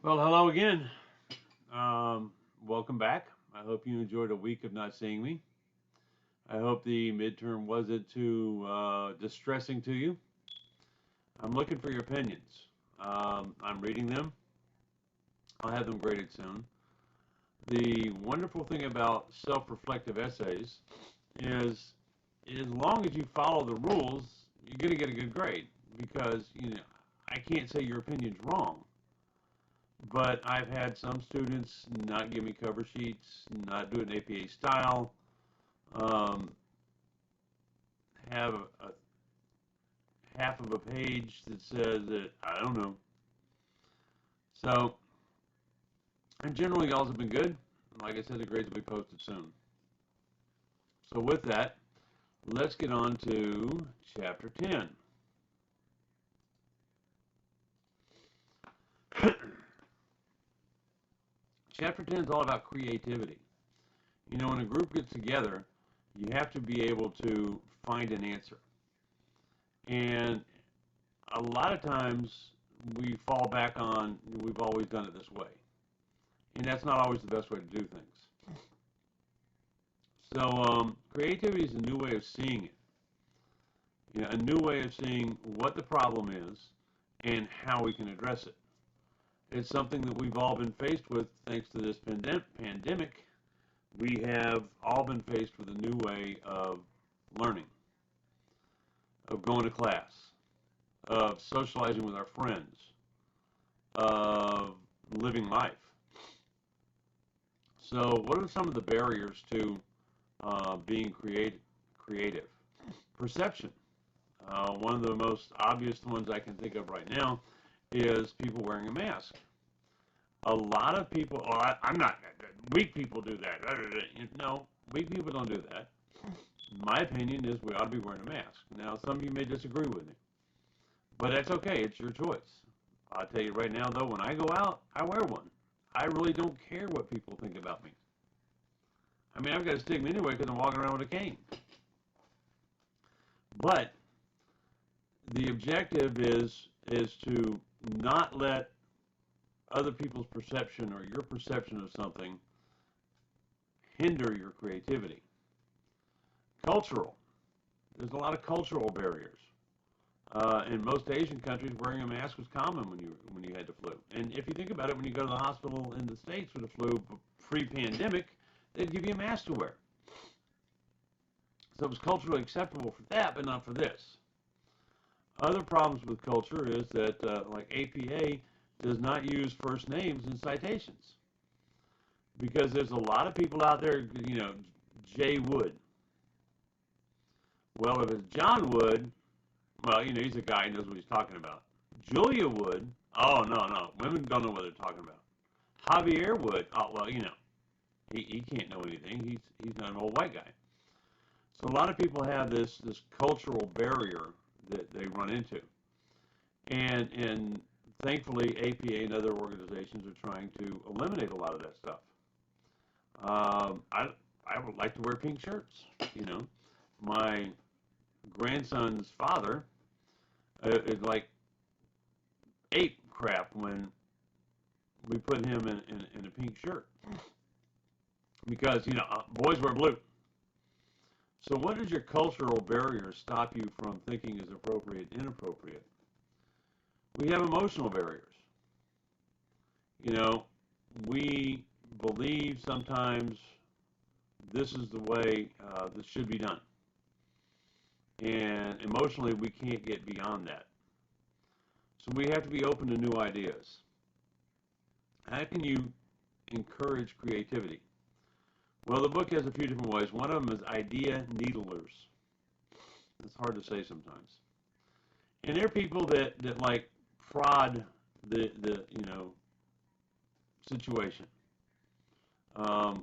Well, hello again. Um, Welcome back. I hope you enjoyed a week of not seeing me. I hope the midterm wasn't too distressing to you. I'm looking for your opinions. I'm reading them. I'll have them graded soon. The wonderful thing about self-reflective essays is, as long as you follow the rules, you're going to get a good grade because I can't say your opinion's wrong. But I've had some students not give me cover sheets, not do it in APA style, um, have a half of a page that says that I don't know. So, and generally, y'all have been good. Like I said, the grades will be posted soon. So, with that, let's get on to chapter 10. Chapter 10 is all about creativity. When a group gets together, you have to be able to find an answer. And a lot of times we fall back on we've always done it this way, and that's not always the best way to do things. So creativity is a new way of seeing it, a new way of seeing what the problem is and how we can address it. It's something that we've all been faced with thanks to this pandemic. We have all been faced with a new way of learning, of going to class, of socializing with our friends, of living life. So, what are some of the barriers to being creative? Perception. One of the most obvious ones I can think of right now is people wearing a mask. A lot of people, I'm not, weak people do that. No, weak people don't do that. My opinion is we ought to be wearing a mask. Now, some of you may disagree with me, but that's okay. It's your choice. I'll tell you right now, though, when I go out, I wear one. I really don't care what people think about me. I mean, I've got a stigma anyway because I'm walking around with a cane. But the objective is to not let other people's perception or your perception of something hinder your creativity. Cultural. There's a lot of cultural barriers. In most Asian countries, wearing a mask was common when you had the flu. And if you think about it, when you go to the hospital in the States with the flu pre-pandemic, they'd give you a mask to wear. So it was culturally acceptable for that, but not for this. Other problems with culture is that, like APA, does not use first names in citations because there's a lot of people out there, Jay Wood. Well, if it's John Wood, well, he's a guy who knows what he's talking about. Julia Wood, oh, no, no. Women don't know what they're talking about. Javier Wood, oh, well, he can't know anything. He's not an old white guy. So a lot of people have this cultural barrier that they run into. And thankfully, APA and other organizations are trying to eliminate a lot of that stuff. I would like to wear pink shirts. My grandson's father is like ate crap when we put him in a pink shirt because boys wear blue. So what does your cultural barrier stop you from thinking is appropriate, inappropriate? We have emotional barriers. You know, we believe sometimes this is the way this should be done. And emotionally, we can't get beyond that. So we have to be open to new ideas. How can you encourage creativity? Well, the book has a few different ways. One of them is idea needlers. It's hard to say sometimes. And they're people that like prod the situation. The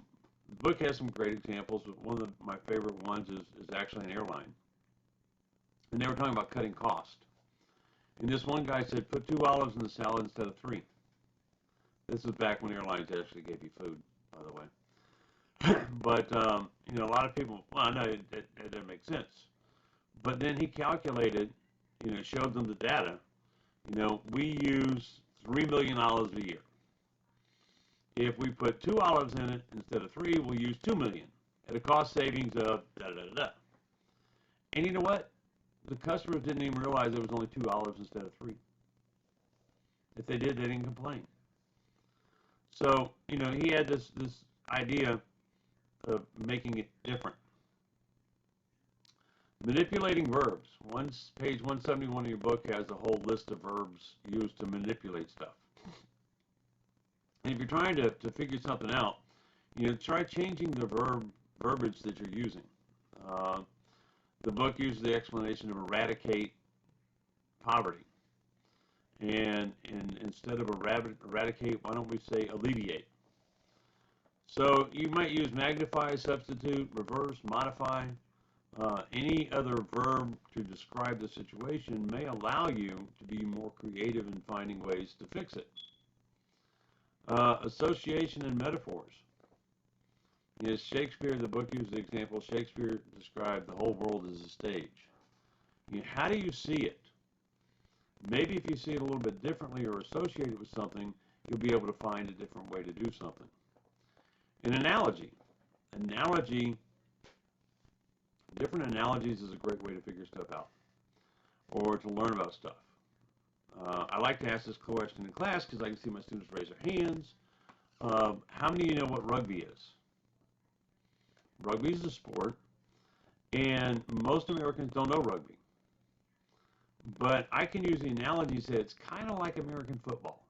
book has some great examples. One of my favorite ones is actually an airline. And they were talking about cutting cost. And this one guy said, put 2 olives in the salad instead of 3. This is back when airlines actually gave you food, by the way. But, a lot of people, well, no, it doesn't make sense. But then he calculated, showed them the data. We use 3 million olives a year. If we put 2 olives in it instead of 3, we'll use 2 million at a cost savings of da da da da. And you know what? The customers didn't even realize it was only 2 olives instead of 3. If they did, they didn't complain. So, he had this idea of making it different. Manipulating verbs. Page 171 of your book has a whole list of verbs used to manipulate stuff. And if you're trying to figure something out, try changing the verbiage that you're using. The book uses the explanation of eradicate poverty. And instead of eradicate, why don't we say alleviate? So you might use magnify, substitute, reverse, modify. Any other verb to describe the situation may allow you to be more creative in finding ways to fix it. Association and metaphors. Shakespeare, the book uses the example, Shakespeare described the whole world as a stage. How do you see it? Maybe if you see it a little bit differently or associate it with something, you'll be able to find a different way to do something. An analogy. Different analogies is a great way to figure stuff out or to learn about stuff. I like to ask this question in class because I can see my students raise their hands. How many of you know what rugby is? Rugby is a sport, and most Americans don't know rugby. But I can use the analogy that it's kind of like American football.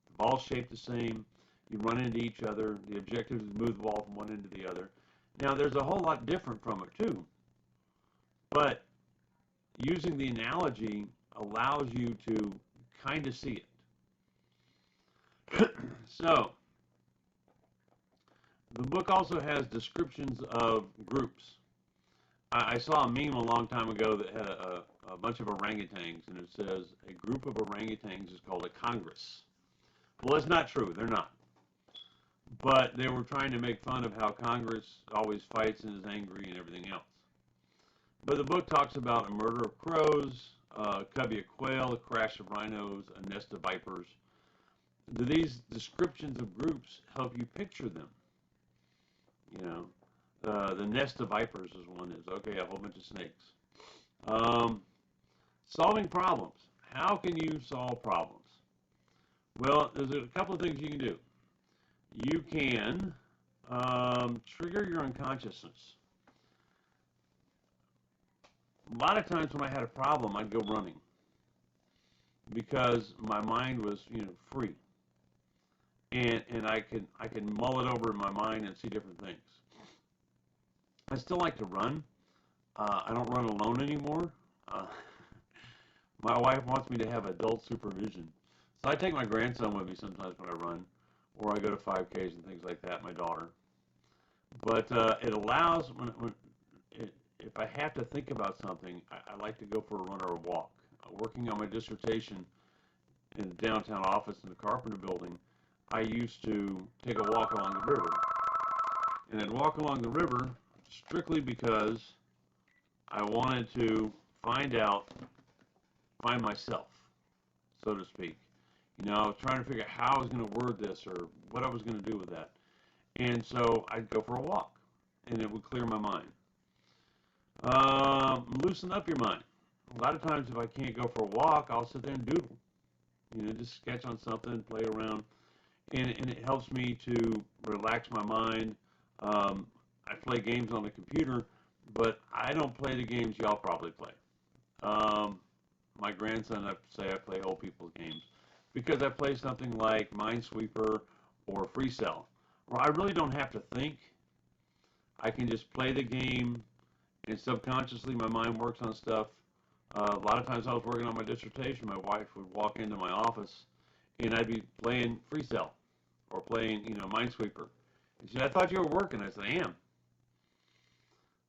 The ball's shaped the same. You run into each other. The objective is to move the ball from one end to the other. Now, there's a whole lot different from it, too. But using the analogy allows you to kind of see it. So, the book also has descriptions of groups. I saw a meme a long time ago that had a bunch of orangutans, and it says a group of orangutans is called a congress. Well, that's not true. They're not. But they were trying to make fun of how Congress always fights and is angry and everything else. But the book talks about a murder of crows, a covey of quail, a crash of rhinos, a nest of vipers. Do these descriptions of groups help you picture them? The nest of vipers is one. Okay, a whole bunch of snakes. Solving problems. How can you solve problems? Well, there's a couple of things you can do. You can trigger your unconsciousness. A lot of times when I had a problem, I'd go running because my mind was, free, and I can mull it over in my mind and see different things. I still like to run. I don't run alone anymore. My wife wants me to have adult supervision, so I take my grandson with me sometimes when I run, or I go to 5Ks and things like that. My daughter, but it allows if I have to think about something, I like to go for a run or a walk. Working on my dissertation in the downtown office in the Carpenter building, I used to take a walk along the river. And I'd walk along the river strictly because I wanted to find myself, so to speak. I was trying to figure out how I was going to word this or what I was going to do with that. And so I'd go for a walk, and it would clear my mind. Loosen up your mind. A lot of times if I can't go for a walk, I'll sit there and doodle. Just sketch on something, play around. And it helps me to relax my mind. I play games on the computer, but I don't play the games y'all probably play. My grandson, I play old people's games because I play something like Minesweeper or Free Cell, where I really don't have to think. I can just play the game, and subconsciously my mind works on stuff. A lot of times I was working on my dissertation, my wife would walk into my office, and I'd be playing Free Cell or playing, Minesweeper. And she said, "I thought you were working." I said, "I am."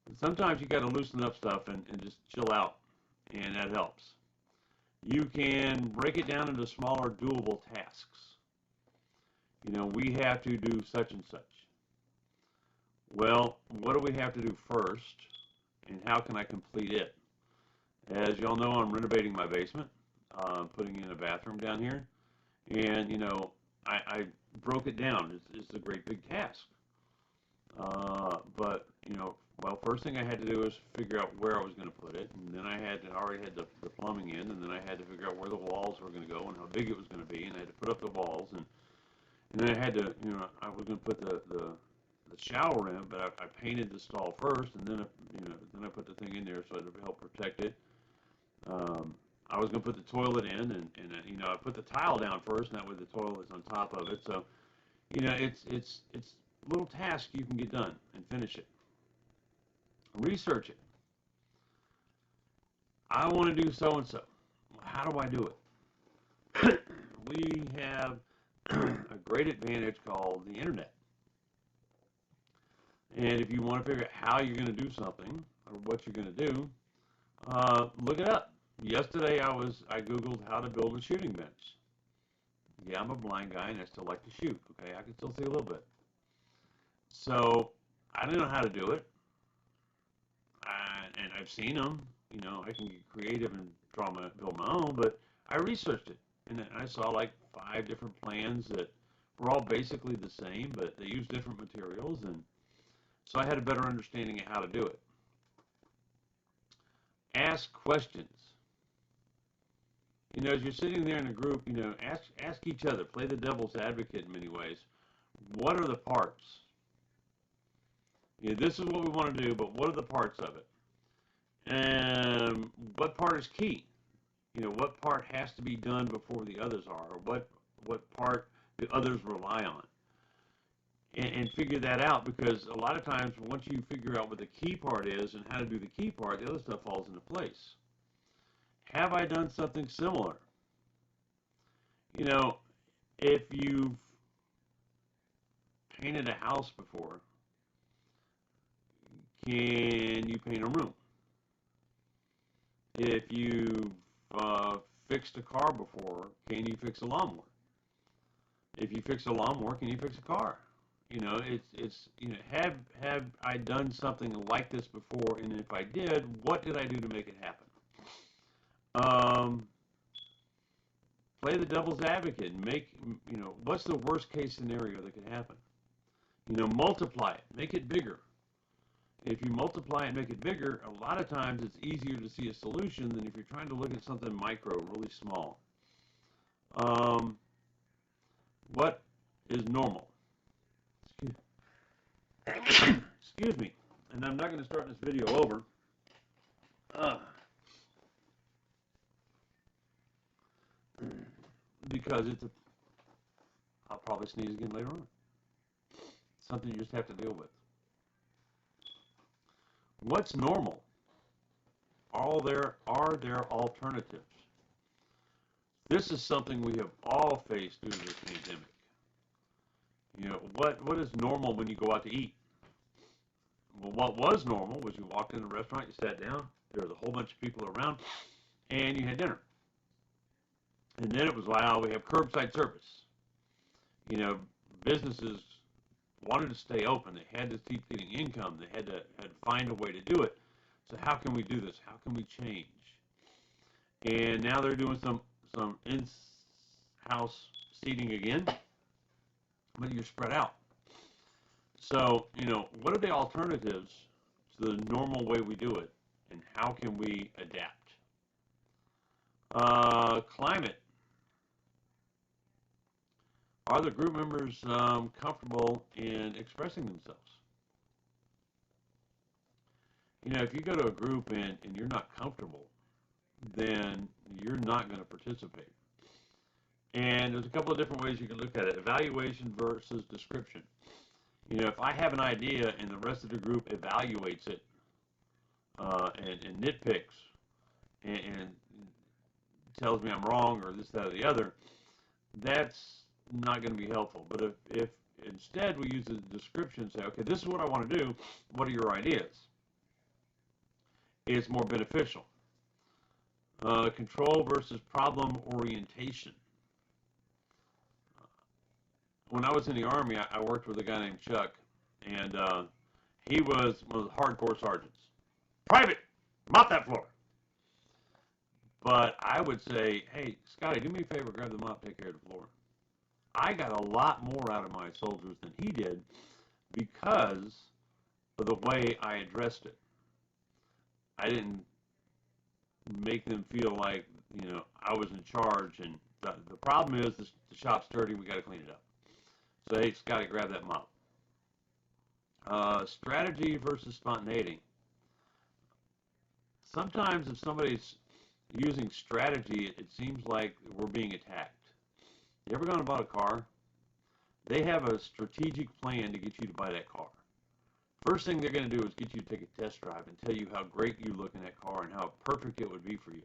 And sometimes you got to loosen up stuff and just chill out, and that helps. You can break it down into smaller, doable tasks. We have to do such and such. Well, what do we have to do first, and how can I complete it? As y'all know, I'm renovating my basement, putting in a bathroom down here, and I broke it down. It's a great big task. But well, first thing I had to do was figure out where I was going to put it, and then I already had the plumbing in, and then I had to figure out where the walls were going to go and how big it was going to be, and I had to put up the walls, and then I had to, I was going to put the shower in, but I painted the stall first, and then then I put the thing in there so it would help protect it. Um, I was going to put the toilet in, and I put the tile down first, and that way the toilet's on top of it. So it's a little task you can get done and finish it. Research it. I want to do so and so. How do I do it? We have a great advantage called the internet. And if you want to figure out how you're going to do something or what you're going to do, look it up. Yesterday I Googled how to build a shooting bench. Yeah, I'm a blind guy and I still like to shoot. Okay, I can still see a little bit. So I didn't know how to do it, and I've seen them. I can get creative and build my own, but I researched it and I saw like 5 different plans that were all basically the same, but they use different materials, and so I had a better understanding of how to do it. Ask questions. As you're sitting there in a group, ask each other. Play the devil's advocate in many ways. What are the parts? This is what we want to do, but what are the parts of it? And what part is key? What part has to be done before the others are? Or what part do others rely on? And figure that out, because a lot of times once you figure out what the key part is and how to do the key part, the other stuff falls into place. Have I done something similar? If you've painted a house before, can you paint a room? If you've fixed a car before, can you fix a lawnmower? If you fix a lawnmower, can you fix a car? Have I done something like this before? And if I did, what did I do to make it happen? Play the devil's advocate and what's the worst case scenario that could happen? Multiply it, make it bigger. If you multiply and make it bigger, a lot of times it's easier to see a solution than if you're trying to look at something micro, really small. What is normal? Excuse me. And I'm not going to start this video over. Because I'll probably sneeze again later on. Something you just have to deal with. What's normal? Are there alternatives? This is something we have all faced through this pandemic. What is normal when you go out to eat? Well, what was normal was you walked in a restaurant, you sat down, there was a whole bunch of people around, and you had dinner. And then it was, wow, we have curbside service. Businesses wanted to stay open. They had to keep getting income. They had to find a way to do it. So how can we do this? How can we change? And now they're doing some in-house seating again, but you're spread out. So, what are the alternatives to the normal way we do it, and how can we adapt? Climate. Are the group members comfortable in expressing themselves? If you go to a group and you're not comfortable, then you're not going to participate. And there's a couple of different ways you can look at it. Evaluation versus description. If I have an idea and the rest of the group evaluates it and nitpicks and tells me I'm wrong or this, that, or the other, that's not going to be helpful. But if instead we use the description and say, okay, this is what I want to do, what are your ideas? It's more beneficial. Control versus problem orientation. When I was in the Army, I worked with a guy named Chuck, and he was one of the hardcore sergeants. Private, mop that floor. But I would say, hey, Scotty, do me a favor, grab the mop, take care of the floor. I got a lot more out of my soldiers than he did because of the way I addressed it. I didn't make them feel like, I was in charge. And the problem is the shop's dirty. We got to clean it up. So hey, Scott, to grab that mop. Strategy versus spontaneity. Sometimes if somebody's using strategy, it seems like we're being attacked. You ever gone and bought a car? They have a strategic plan to get you to buy that car. First thing they're going to do is get you to take a test drive and tell you how great you look in that car and how perfect it would be for you.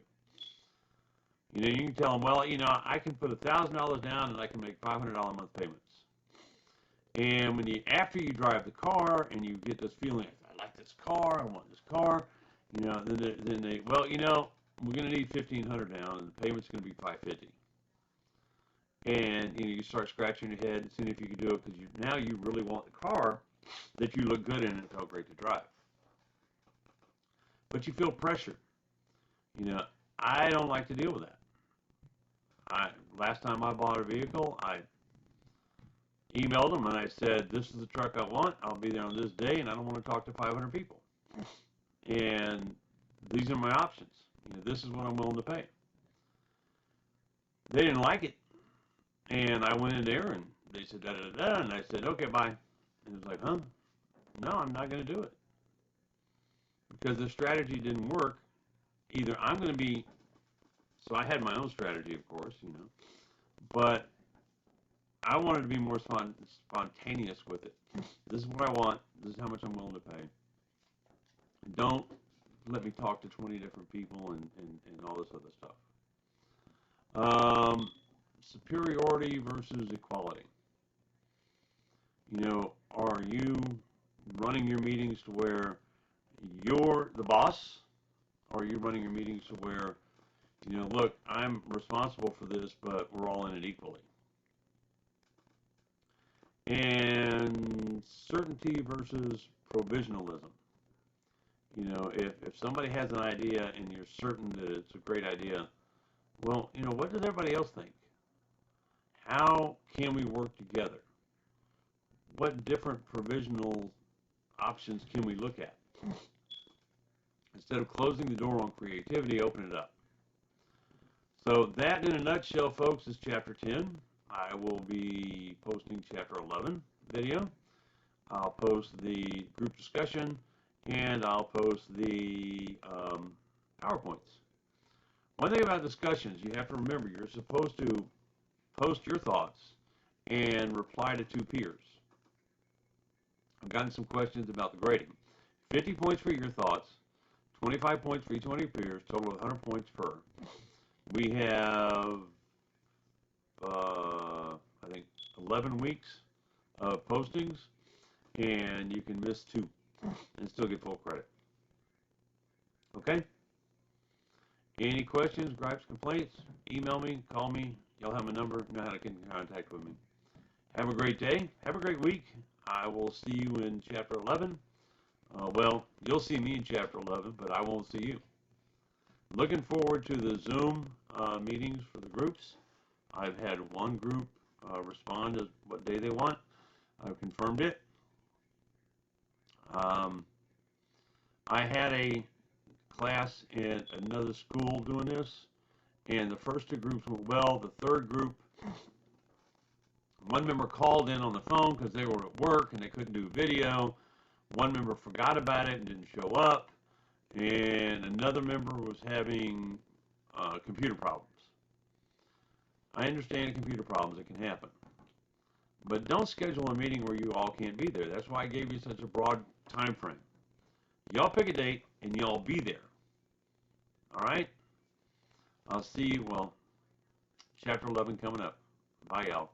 You can tell them, well, I can put $1,000 down and I can make $500 a month payments. And after you drive the car and you get this feeling, I like this car, I want this car, then they, well, we're going to need $1,500 down and the payment's going to be $550. And you start scratching your head and seeing if you can do it because now you really want the car that you look good in and it felt great to drive. But you feel pressure. I don't like to deal with that. Last time I bought a vehicle, I emailed them and I said, this is the truck I want. I'll be there on this day, and I don't want to talk to 500 people. And these are my options. This is what I'm willing to pay. They didn't like it. And I went in there and they said, da da da, and I said, okay, bye. And it was like, huh? No, I'm not going to do it. Because the strategy didn't work. Either I'm going to be, so I had my own strategy, of course, but I wanted to be more spontaneous with it. This is what I want. This is how much I'm willing to pay. Don't let me talk to 20 different people and all this other stuff. Superiority versus equality. Are you running your meetings to where you're the boss? Or are you running your meetings to where, look, I'm responsible for this, but we're all in it equally? And certainty versus provisionalism. If somebody has an idea and you're certain that it's a great idea, well, what does everybody else think? How can we work together? What different provisional options can we look at? Instead of closing the door on creativity, open it up. So that, in a nutshell, folks, is Chapter 10. I will be posting Chapter 11 video. I'll post the group discussion, and I'll post the PowerPoints. One thing about discussions, you have to remember, you're supposed to post your thoughts and reply to two peers. I've gotten some questions about the grading. 50 points for your thoughts, 25 points for each one of your peers, total of 100 points per. We have, I think, 11 weeks of postings, and you can miss 2 and still get full credit. Okay? Any questions, gripes, complaints? Email me, call me. Y'all have my number. You know how to get in contact with me. Have a great day. Have a great week. I will see you in Chapter 11. Well, you'll see me in Chapter 11, but I won't see you. Looking forward to the Zoom meetings for the groups. I've had one group respond to what day they want. I've confirmed it. I had a class at another school doing this, and the first 2 groups went well. The third group, one member called in on the phone because they were at work and they couldn't do video. One member forgot about it and didn't show up, and another member was having computer problems. I understand computer problems, it can happen. But don't schedule a meeting where you all can't be there. That's why I gave you such a broad time frame. Y'all pick a date and y'all be there. All right? I'll see you, well, Chapter 11 coming up. Bye, y'all.